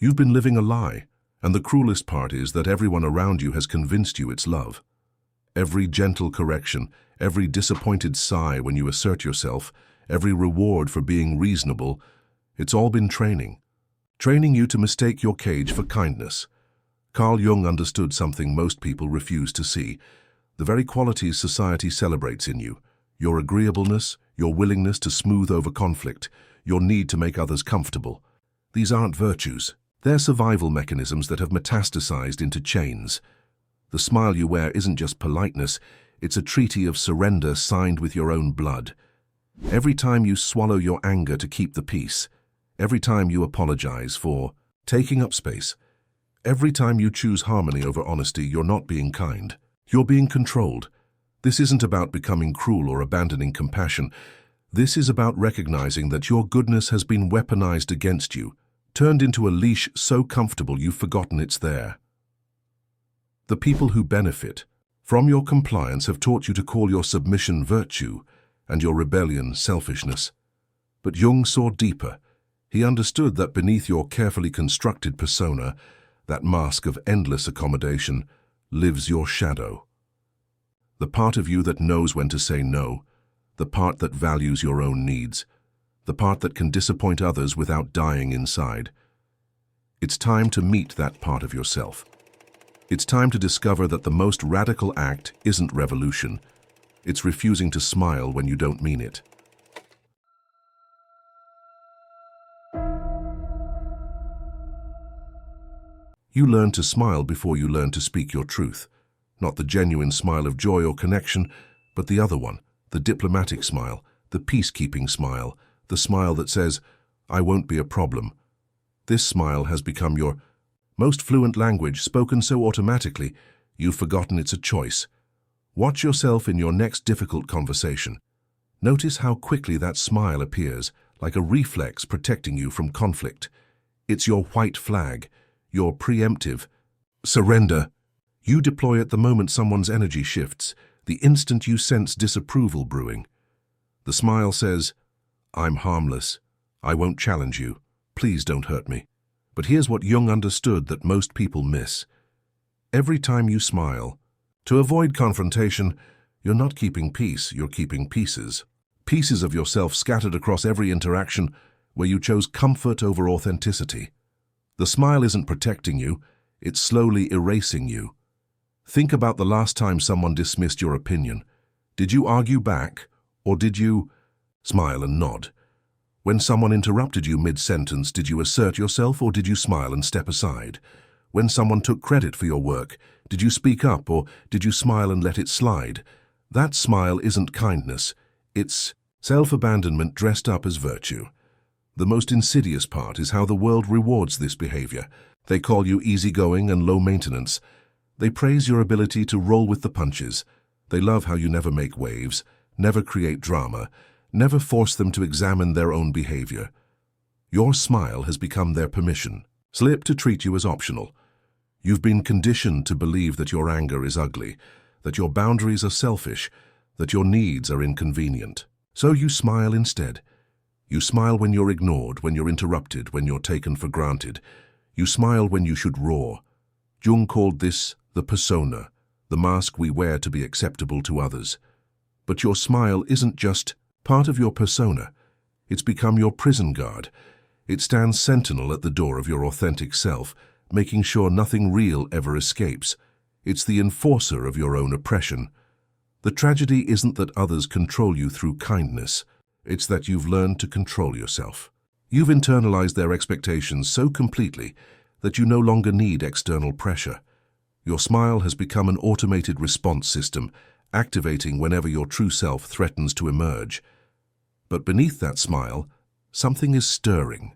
You've been living a lie, and the cruelest part is that everyone around you has convinced you it's love. Every gentle correction, every disappointed sigh when you assert yourself, every reward for being reasonable, it's all been training. Training you to mistake your cage for kindness. Carl Jung understood something most people refuse to see. The very qualities society celebrates in you. Your agreeableness, your willingness to smooth over conflict, your need to make others comfortable. These aren't virtues. They're survival mechanisms that have metastasized into chains. The smile you wear isn't just politeness, it's a treaty of surrender signed with your own blood. Every time you swallow your anger to keep the peace, every time you apologize for taking up space, every time you choose harmony over honesty, you're not being kind. You're being controlled. This isn't about becoming cruel or abandoning compassion. This is about recognizing that your goodness has been weaponized against you, turned into a leash so comfortable you've forgotten it's there. The people who benefit from your compliance have taught you to call your submission virtue and your rebellion selfishness. But Jung saw deeper. He understood that beneath your carefully constructed persona, that mask of endless accommodation, lives your shadow. The part of you that knows when to say no, the part that values your own needs, the part that can disappoint others without dying inside. It's time to meet that part of yourself. It's time to discover that the most radical act isn't revolution. It's refusing to smile when you don't mean it. You learn to smile before you learn to speak your truth. Not the genuine smile of joy or connection, but the other one, the diplomatic smile, the peacekeeping smile, the smile that says, "I won't be a problem." This smile has become your most fluent language, spoken so automatically, you've forgotten it's a choice. Watch yourself in your next difficult conversation. Notice how quickly that smile appears, like a reflex protecting you from conflict. It's your white flag, your preemptive surrender. You deploy it the moment someone's energy shifts, the instant you sense disapproval brewing. The smile says, "I'm harmless. I won't challenge you. Please don't hurt me." But here's what Jung understood that most people miss. Every time you smile, to avoid confrontation, you're not keeping peace, you're keeping pieces. Pieces of yourself scattered across every interaction where you chose comfort over authenticity. The smile isn't protecting you, it's slowly erasing you. Think about the last time someone dismissed your opinion. Did you argue back, or did you smile and nod? When someone interrupted you mid-sentence, did you assert yourself or did you smile and step aside? When someone took credit for your work, did you speak up or did you smile and let it slide? That smile isn't kindness, it's self-abandonment dressed up as virtue. The most insidious part is how the world rewards this behavior. They call you easygoing and low maintenance. They praise your ability to roll with the punches. They love how you never make waves, never create drama, never force them to examine their own behavior. Your smile has become their permission slip to treat you as optional. You've been conditioned to believe that your anger is ugly, that your boundaries are selfish, that your needs are inconvenient. So you smile instead. You smile when you're ignored, when you're interrupted, when you're taken for granted. You smile when you should roar. Jung called this the persona, the mask we wear to be acceptable to others. But your smile isn't just part of your persona. It's become your prison guard. It stands sentinel at the door of your authentic self, making sure nothing real ever escapes. It's the enforcer of your own oppression. The tragedy isn't that others control you through kindness. It's that you've learned to control yourself. You've internalized their expectations so completely that you no longer need external pressure. Your smile has become an automated response system, activating whenever your true self threatens to emerge. But beneath that smile, something is stirring.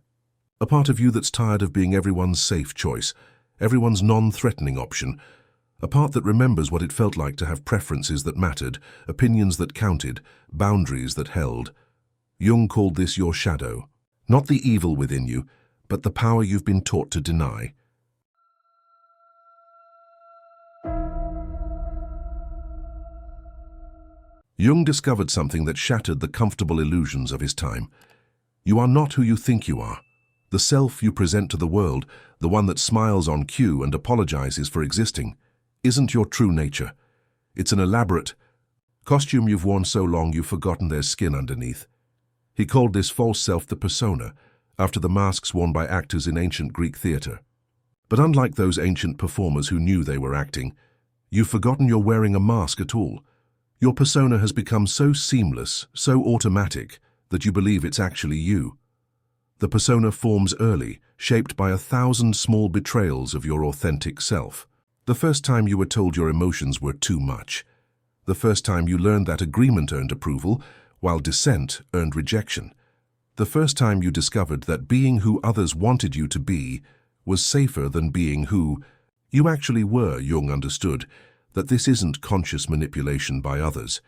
A part of you that's tired of being everyone's safe choice, everyone's non-threatening option. A part that remembers what it felt like to have preferences that mattered, opinions that counted, boundaries that held. Jung called this your shadow. Not the evil within you, but the power you've been taught to deny. Jung discovered something that shattered the comfortable illusions of his time. You are not who you think you are. The self you present to the world, the one that smiles on cue and apologizes for existing, isn't your true nature. It's an elaborate costume you've worn so long you've forgotten there's skin underneath. He called this false self the persona, after the masks worn by actors in ancient Greek theater. But unlike those ancient performers who knew they were acting, you've forgotten you're wearing a mask at all. Your persona has become so seamless, so automatic, that you believe it's actually you. The persona forms early, shaped by 1,000 small betrayals of your authentic self. The first time you were told your emotions were too much. The first time you learned that agreement earned approval, while dissent earned rejection. The first time you discovered that being who others wanted you to be was safer than being who you actually were. Jung understood that this isn't conscious manipulation by others.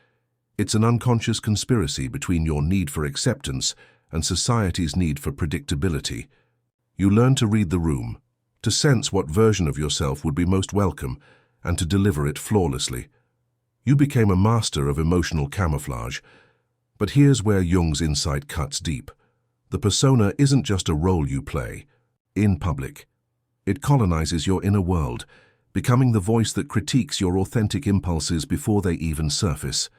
It's an unconscious conspiracy between your need for acceptance and society's need for predictability. You learn to read the room, to sense what version of yourself would be most welcome, and to deliver it flawlessly. You became a master of emotional camouflage. But here's where Jung's insight cuts deep. The persona isn't just a role you play in public. It colonizes your inner world, becoming the voice that critiques your authentic impulses before they even surface.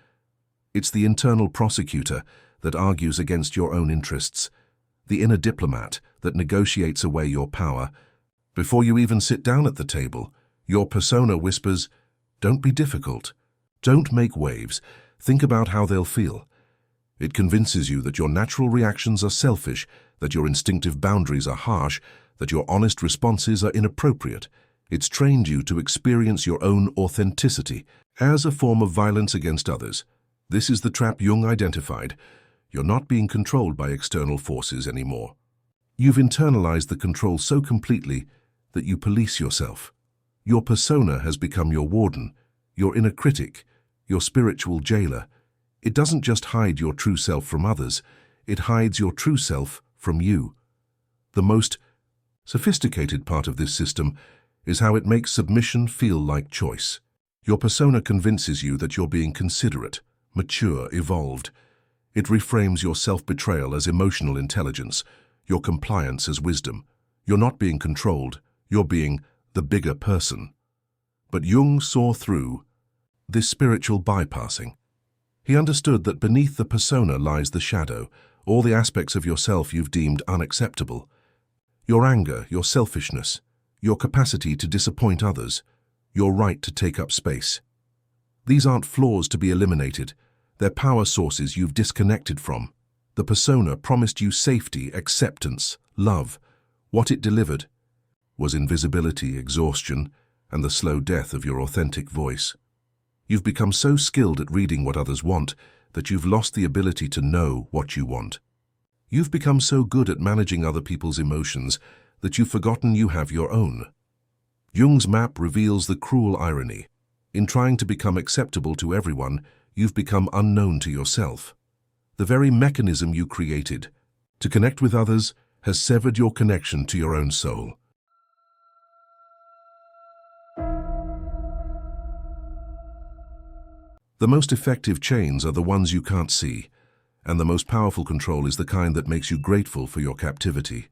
It's the internal prosecutor that argues against your own interests, the inner diplomat that negotiates away your power. Before you even sit down at the table, your persona whispers, "Don't be difficult. Don't make waves. Think about how they'll feel." It convinces you that your natural reactions are selfish, that your instinctive boundaries are harsh, that your honest responses are inappropriate. It's trained you to experience your own authenticity as a form of violence against others. This is the trap Jung identified. You're not being controlled by external forces anymore. You've internalized the control so completely that you police yourself. Your persona has become your warden, your inner critic, your spiritual jailer. It doesn't just hide your true self from others, it hides your true self from you. The most sophisticated part of this system is how it makes submission feel like choice. Your persona convinces you that you're being considerate, mature, evolved. It reframes your self-betrayal as emotional intelligence, your compliance as wisdom. You're not being controlled, you're being the bigger person. But Jung saw through this spiritual bypassing. He understood that beneath the persona lies the shadow, all the aspects of yourself you've deemed unacceptable. Your anger, your selfishness, your capacity to disappoint others, your right to take up space. These aren't flaws to be eliminated. They're power sources you've disconnected from. The persona promised you safety, acceptance, love. What it delivered was invisibility, exhaustion, and the slow death of your authentic voice. You've become so skilled at reading what others want that you've lost the ability to know what you want. You've become so good at managing other people's emotions that you've forgotten you have your own. Jung's map reveals the cruel irony. In trying to become acceptable to everyone, you've become unknown to yourself. The very mechanism you created to connect with others has severed your connection to your own soul. The most effective chains are the ones you can't see, and the most powerful control is the kind that makes you grateful for your captivity.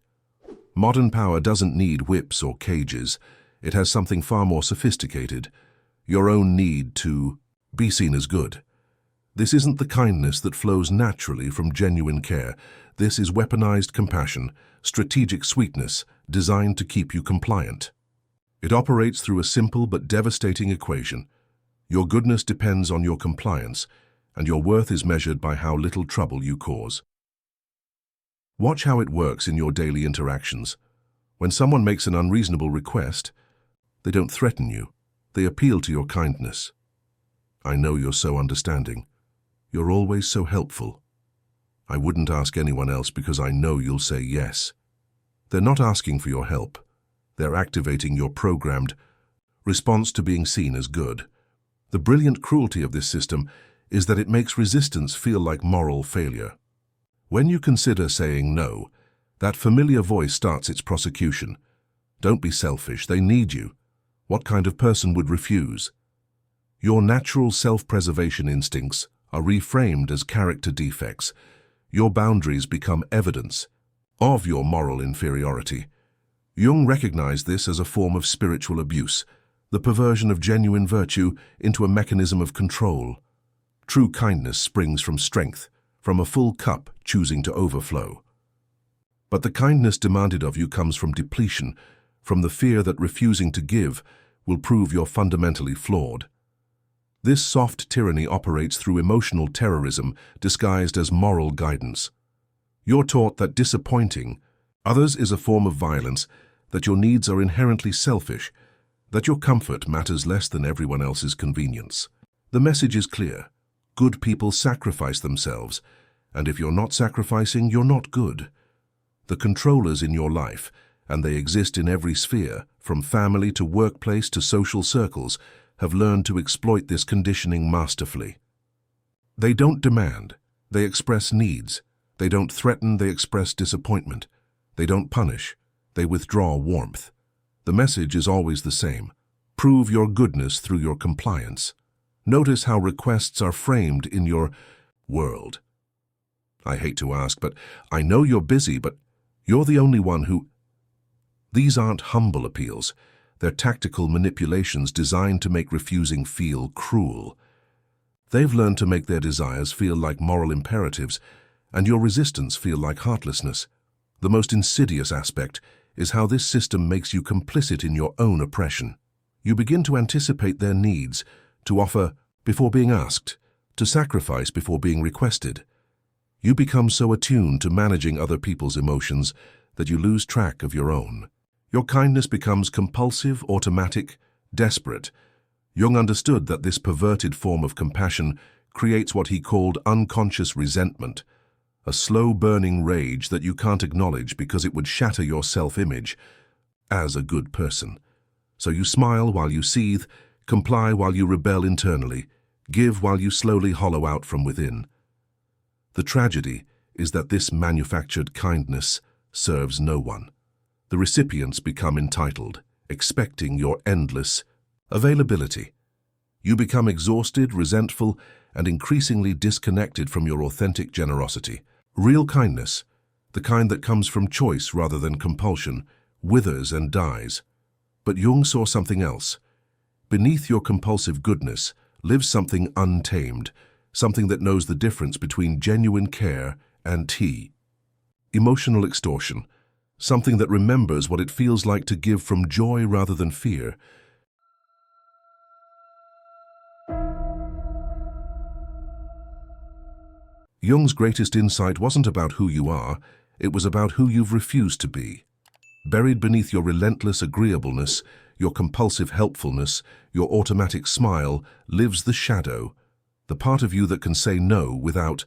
Modern power doesn't need whips or cages. It has something far more sophisticated, your own need to be seen as good. This isn't the kindness that flows naturally from genuine care. This is weaponized compassion, strategic sweetness designed to keep you compliant. It operates through a simple but devastating equation. Your goodness depends on your compliance, and your worth is measured by how little trouble you cause. Watch how it works in your daily interactions. When someone makes an unreasonable request, they don't threaten you. They appeal to your kindness. "I know you're so understanding. You're always so helpful. I wouldn't ask anyone else because I know you'll say yes." They're not asking for your help. They're activating your programmed response to being seen as good. The brilliant cruelty of this system is that it makes resistance feel like moral failure. When you consider saying no, that familiar voice starts its prosecution. "Don't be selfish, they need you. What kind of person would refuse?" Your natural self-preservation instincts are reframed as character defects. Your boundaries become evidence. of your moral inferiority. Jung recognized this as a form of spiritual abuse, the perversion of genuine virtue into a mechanism of control. True kindness springs from strength, from a full cup choosing to overflow. But the kindness demanded of you comes from depletion, from the fear that refusing to give will prove you're fundamentally flawed. This soft tyranny operates through emotional terrorism disguised as moral guidance. You're taught that disappointing others is a form of violence, that your needs are inherently selfish, that your comfort matters less than everyone else's convenience. The message is clear. Good people sacrifice themselves, and if you're not sacrificing, you're not good. The controllers in your life, and they exist in every sphere, from family to workplace to social circles, have learned to exploit this conditioning masterfully. They don't demand, they express needs. They don't threaten, they express disappointment. They don't punish, they withdraw warmth. The message is always the same. Prove your goodness through your compliance. Notice how requests are framed in your world. I hate to ask, but I know you're busy, but you're the only one who... These aren't humble appeals. They're tactical manipulations designed to make refusing feel cruel. They've learned to make their desires feel like moral imperatives, and your resistance feel like heartlessness. The most insidious aspect is how this system makes you complicit in your own oppression. You begin to anticipate their needs, to offer before being asked, to sacrifice before being requested. You become so attuned to managing other people's emotions that you lose track of your own. Your kindness becomes compulsive, automatic, desperate. Jung understood that this perverted form of compassion creates what he called unconscious resentment, a slow-burning rage that you can't acknowledge because it would shatter your self-image as a good person. So you smile while you seethe, comply while you rebel internally, give while you slowly hollow out from within. The tragedy is that this manufactured kindness serves no one. The recipients become entitled, expecting your endless availability. You become exhausted, resentful, and increasingly disconnected from your authentic generosity. Real kindness, the kind that comes from choice rather than compulsion, withers and dies. But Jung saw something else. Beneath your compulsive goodness lives something untamed, something that knows the difference between genuine care and tea. Emotional extortion, something that remembers what it feels like to give from joy rather than fear. Jung's greatest insight wasn't about who you are, it was about who you've refused to be. Buried beneath your relentless agreeableness, your compulsive helpfulness, your automatic smile, lives the shadow, the part of you that can say no without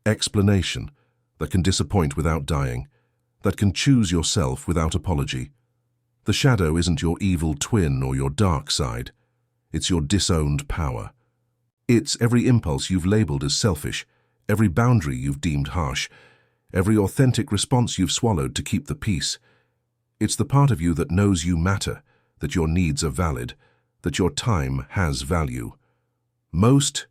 explanation, that can disappoint without dying, that can choose yourself without apology. The shadow isn't your evil twin or your dark side. It's your disowned power. It's every impulse you've labeled as selfish, every boundary you've deemed harsh, every authentic response you've swallowed to keep the peace. It's the part of you that knows you matter, that your needs are valid, that your time has value. Most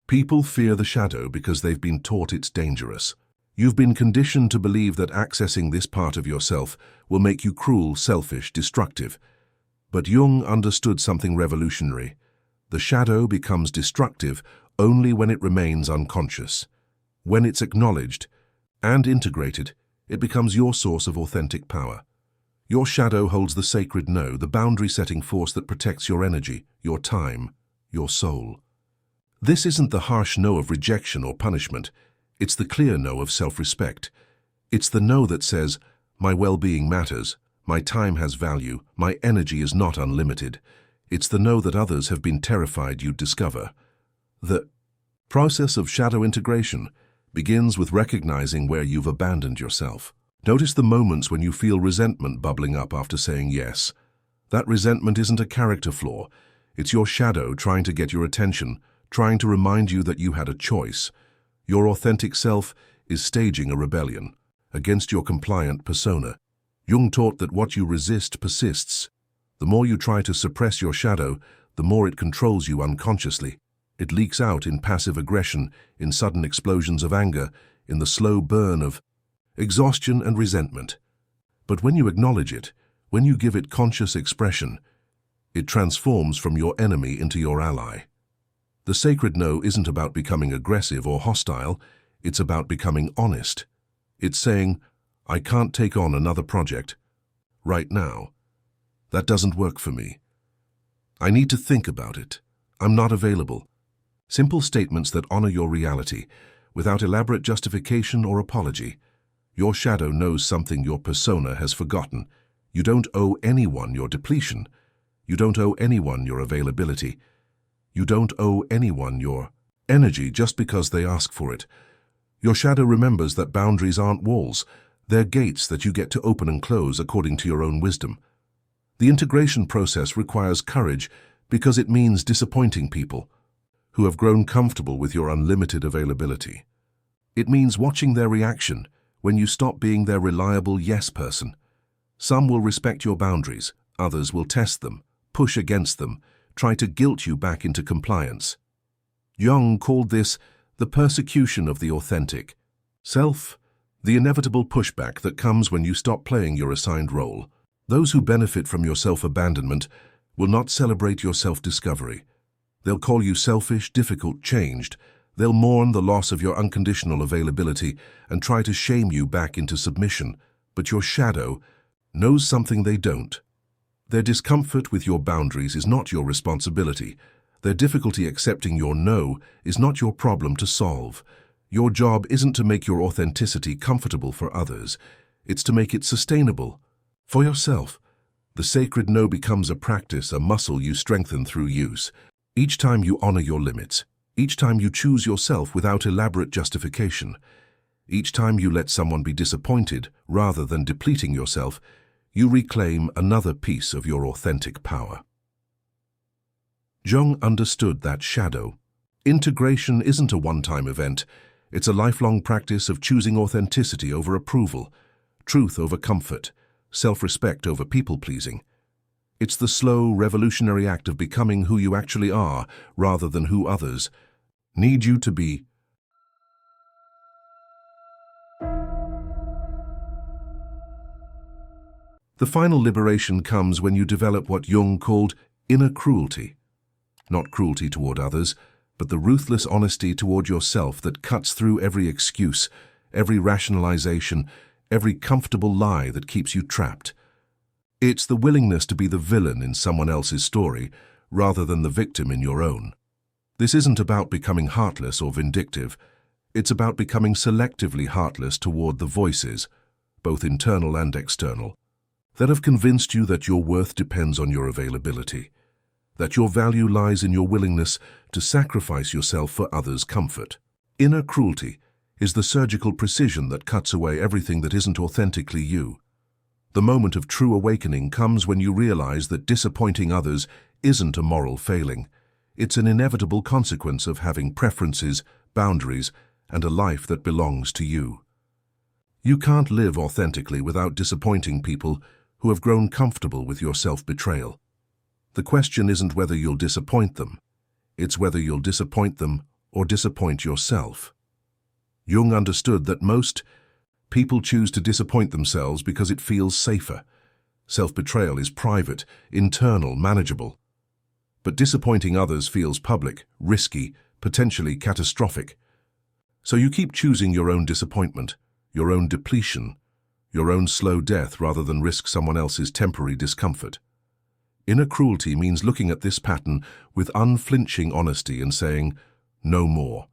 people fear the shadow because they've been taught it's dangerous. You've been conditioned to believe that accessing this part of yourself will make you cruel, selfish, destructive. But Jung understood something revolutionary. The shadow becomes destructive only when it remains unconscious. When it's acknowledged and integrated, it becomes your source of authentic power. Your shadow holds the sacred no, the boundary-setting force that protects your energy, your time, your soul. This isn't the harsh no of rejection or punishment. It's the clear no of self-respect. It's the no that says, my well-being matters, my time has value, my energy is not unlimited. It's the no that others have been terrified you'd discover. The process of shadow integration begins with recognizing where you've abandoned yourself. Notice the moments when you feel resentment bubbling up after saying yes. That resentment isn't a character flaw. It's your shadow trying to get your attention, trying to remind you that you had a choice. Your authentic self is staging a rebellion against your compliant persona. Jung taught that what you resist persists. The more you try to suppress your shadow, the more it controls you unconsciously. It leaks out in passive aggression, in sudden explosions of anger, in the slow burn of exhaustion and resentment. But when you acknowledge it, when you give it conscious expression, it transforms from your enemy into your ally. The sacred no isn't about becoming aggressive or hostile, it's about becoming honest. It's saying, I can't take on another project right now. That doesn't work for me. I need to think about it. I'm not available. Simple statements that honor your reality, without elaborate justification or apology. Your shadow knows something your persona has forgotten. You don't owe anyone your depletion. You don't owe anyone your availability. You don't owe anyone your energy just because they ask for it. Your shadow remembers that boundaries aren't walls. They're gates that you get to open and close according to your own wisdom. The integration process requires courage because it means disappointing people who have grown comfortable with your unlimited availability. It means watching their reaction when you stop being their reliable yes person. Some will respect your boundaries, others will test them, push against them, try to guilt you back into compliance. Jung called this the persecution of the authentic self, the inevitable pushback that comes when you stop playing your assigned role. Those who benefit from your self-abandonment will not celebrate your self-discovery. They'll call you selfish, difficult, changed. They'll mourn the loss of your unconditional availability and try to shame you back into submission. But your shadow knows something they don't. Their discomfort with your boundaries is not your responsibility. Their difficulty accepting your no is not your problem to solve. Your job isn't to make your authenticity comfortable for others. It's to make it sustainable. For yourself, the sacred no becomes a practice, a muscle you strengthen through use. Each time you honor your limits, each time you choose yourself without elaborate justification, each time you let someone be disappointed rather than depleting yourself, you reclaim another piece of your authentic power. Jung understood that shadow. Integration isn't a one-time event. It's a lifelong practice of choosing authenticity over approval, truth over comfort, self-respect over people-pleasing. It's the slow, revolutionary act of becoming who you actually are rather than who others need you to be. The final liberation comes when you develop what Jung called inner cruelty. Not cruelty toward others, but the ruthless honesty toward yourself that cuts through every excuse, every rationalization, every comfortable lie that keeps you trapped. It's the willingness to be the villain in someone else's story rather than the victim in your own. This isn't about becoming heartless or vindictive. It's about becoming selectively heartless toward the voices, both internal and external, that have convinced you that your worth depends on your availability, that your value lies in your willingness to sacrifice yourself for others' comfort. Inner cruelty is the surgical precision that cuts away everything that isn't authentically you. The moment of true awakening comes when you realize that disappointing others isn't a moral failing. It's an inevitable consequence of having preferences, boundaries, and a life that belongs to you. You can't live authentically without disappointing people who have grown comfortable with your self-betrayal. The question isn't whether you'll disappoint them. It's whether you'll disappoint them or disappoint yourself. Jung understood that most people choose to disappoint themselves because it feels safer. Self-betrayal is private, internal, manageable. But disappointing others feels public, risky, potentially catastrophic. So you keep choosing your own disappointment, your own depletion, your own slow death rather than risk someone else's temporary discomfort. Inner cruelty means looking at this pattern with unflinching honesty and saying, no more.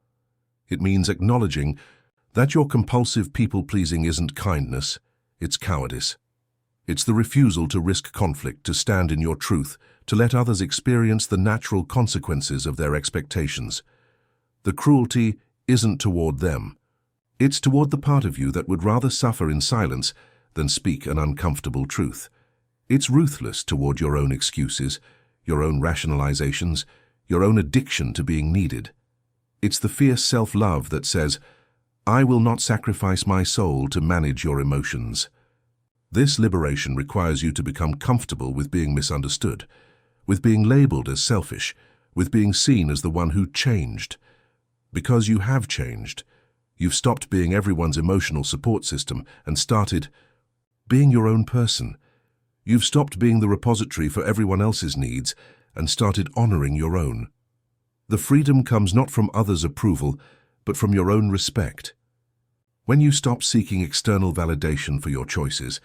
It means acknowledging that your compulsive people-pleasing isn't kindness, it's cowardice. It's the refusal to risk conflict, to stand in your truth, to let others experience the natural consequences of their expectations. The cruelty isn't toward them. It's toward the part of you that would rather suffer in silence than speak an uncomfortable truth. It's ruthless toward your own excuses, your own rationalizations, your own addiction to being needed. It's the fierce self-love that says, I will not sacrifice my soul to manage your emotions. This liberation requires you to become comfortable with being misunderstood, with being labeled as selfish, with being seen as the one who changed. Because you have changed, You've stopped being everyone's emotional support system and started being your own person. You've stopped being the repository for everyone else's needs and started honoring your own. The freedom comes not from others' approval, but from your own respect. When you stop seeking external validation for your choices,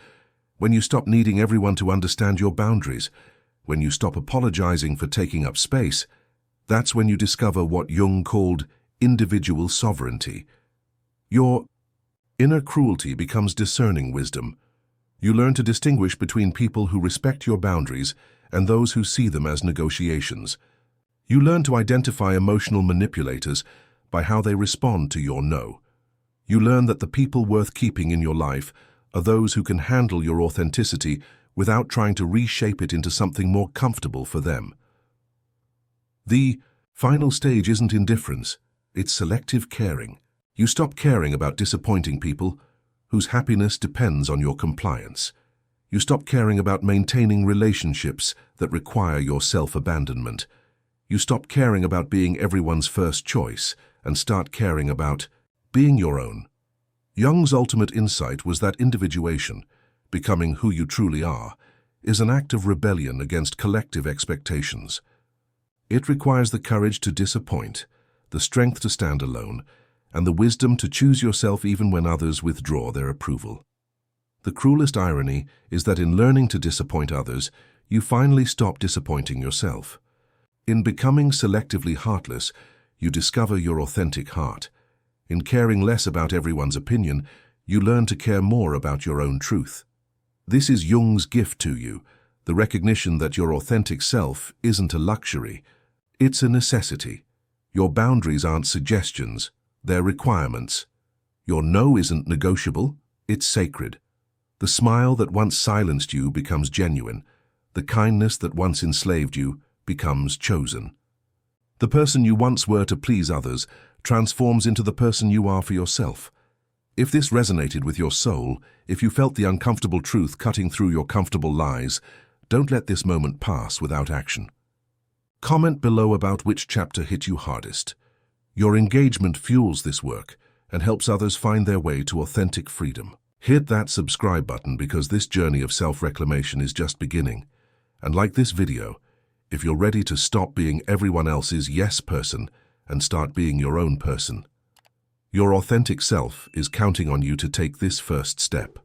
when you stop needing everyone to understand your boundaries, when you stop apologizing for taking up space, that's when you discover what Jung called individual sovereignty. Your inner cruelty becomes discerning wisdom. You learn to distinguish between people who respect your boundaries and those who see them as negotiations. You learn to identify emotional manipulators by how they respond to your no. You learn that the people worth keeping in your life are those who can handle your authenticity without trying to reshape it into something more comfortable for them. The final stage isn't indifference, it's selective caring. You stop caring about disappointing people whose happiness depends on your compliance. You stop caring about maintaining relationships that require your self-abandonment. You stop caring about being everyone's first choice and start caring about being your own. Jung's ultimate insight was that individuation, becoming who you truly are, is an act of rebellion against collective expectations. It requires the courage to disappoint, the strength to stand alone, and the wisdom to choose yourself even when others withdraw their approval. The cruelest irony is that in learning to disappoint others, you finally stop disappointing yourself. In becoming selectively heartless, you discover your authentic heart. In caring less about everyone's opinion, you learn to care more about your own truth. This is Jung's gift to you, the recognition that your authentic self isn't a luxury, it's a necessity. Your boundaries aren't suggestions, they're requirements. Your no isn't negotiable, it's sacred. The smile that once silenced you becomes genuine. The kindness that once enslaved you becomes chosen. The person you once were to please others transforms into the person you are for yourself. If this resonated with your soul, if you felt the uncomfortable truth cutting through your comfortable lies, don't let this moment pass without action. Comment below about which chapter hit you hardest. Your engagement fuels this work and helps others find their way to authentic freedom. Hit that subscribe button because this journey of self-reclamation is just beginning. And like this video, if you're ready to stop being everyone else's yes person and start being your own person, your authentic self is counting on you to take this first step.